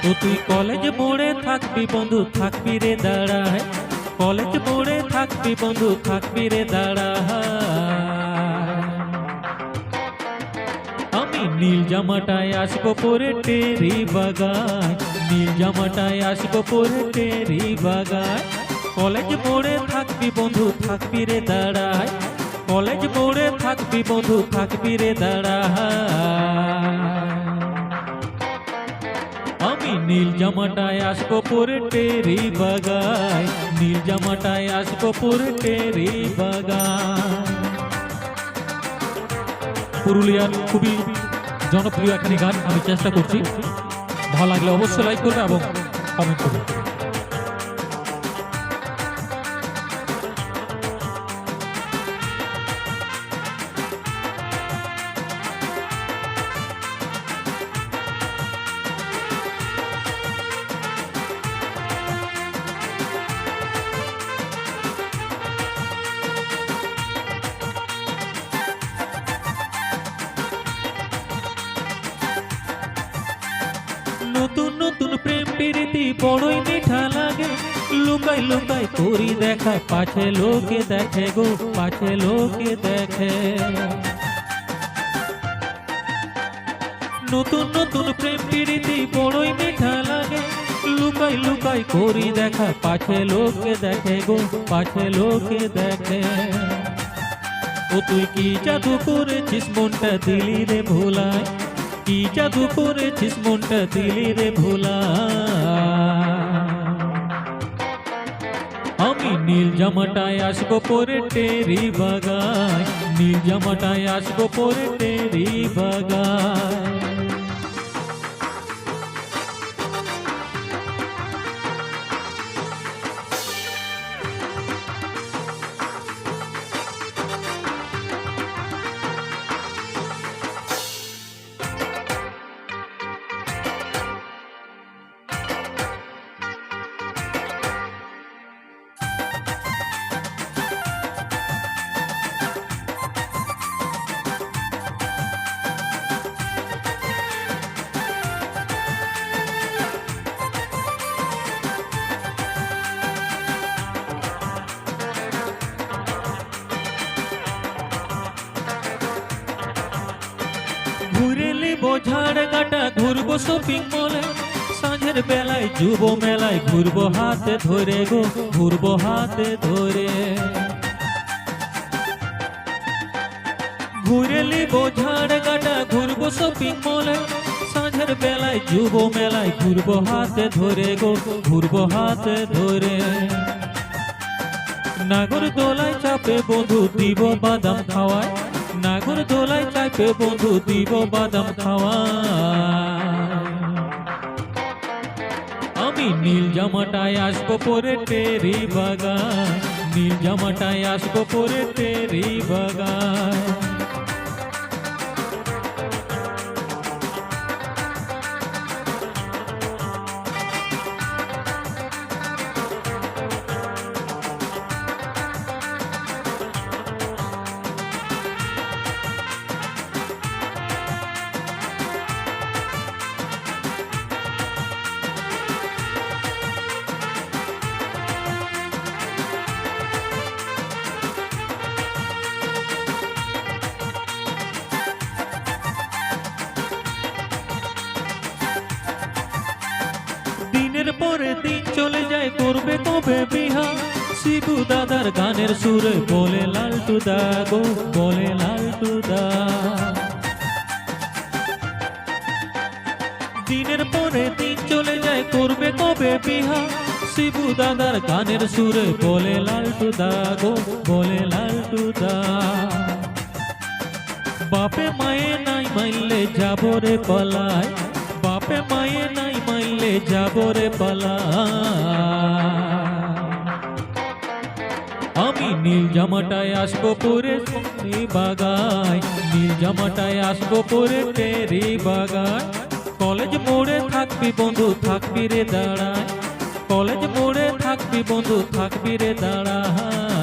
ও তুই কলেজ মোড়ে থাকবি বন্ধু, থাকবি রে দাঁড়ায়। কলেজ মোড়ে থাকবি বন্ধু, থাকবি রে দাঁড়ায়। আমি নীল জামাটায় আসবো পরে টেরি বাগায়, নীল জামাটায় আসবো পরে টেরি বাগায়। কলেজ মোড়ে থাকবি বন্ধু, থাকবি রে দাঁড়ায়। কলেজ মোড়ে থাকবি বন্ধু, থাকবি রে দাঁড়ায়। আমি নীল জামাটায় আসবো পরে টেরি বাগায়, নীল জামাটায় আসবো পরে টেরি বাগায়। পুরুলিয়ার খুবই জনপ্রিয় একটি গান আমি চেষ্টা করছি, ভালো লাগলে অবশ্যই লাইক করবে এবং কমেন্ট করবে। নতুন নতুন প্রেম প্রীতি বড়ই মিঠা লাগে, লুকাই লুকাই করি দেখা, পাছে লোকে দেখে গো, পাছে লোকে দেখে। নতুন নতুন প্রেম প্রীতি বড়ই মিঠা লাগে, লুকাই লুকাই করি দেখা, পাছে লোকে দেখে গো, পাছে লোকে দেখে। ও তুই কি জাদু করেছিস মনটা দিলি রে ভোলায়, কি জাদু করেছিস মনটা দিলি রে ভোলা। আমি নীল জামাটায় আসবো পরে টেরি বাগায়, নীল জামাটায় আসবো পরে টেরি বাগায়। ঘুরেলি বোঝার কাটা, ঘুরবো শপিং মলে, সাঁঝের বেলায় যুব মেলায় ঘুরবো হাতে ধরে গো, ঘুরবো হাতে ধরে। ঘুরেলি বোঝার কাটা, ঘুরবো শপিং মলে, সাঁঝের বেলায় যুব মেলায় ঘুরবো হাতে ধরে গো, ঘুরবো হাতে ধরে। নাগর দোলায় চাপে বন্ধু দিব বাদাম খাওয়ায়, নাগর দোলায় চাপে বন্ধু দিব বাদাম খাওয়ায়। আমি নীল জামাটায় আসবো পরে টেরি বাগায়, নীল জামাটায় আসবো পরে টেরি বাগায়। দিনের পরে দিন চলে যায়, করবে কবে বিহা, শিবু দাদার গানের সুরে বলে লালটু দা গো, বলে লালটু দা। দিনের পরে দিন চলে যায়, করবে কবে বিহা, শিবু দাদার গানের সুরে বলে লালটু দা গো, বলে লালটু দা। বাপে মায়ে নাই মাইলে যাবো রে পালায়, বাপে মায়ে নাই মাইলে যাবো রে পালায়। আমি নীল জামাটায় আসবো পরে টেরি বাগায়, নীল জামাটায় আসবো পরে টেরি বাগায়। কলেজ মোড়ে থাকবি বন্ধু, থাকবি রে দাঁড়ায়। কলেজ মোড়ে থাকবি বন্ধু, থাকবি রে দাঁড়ায়।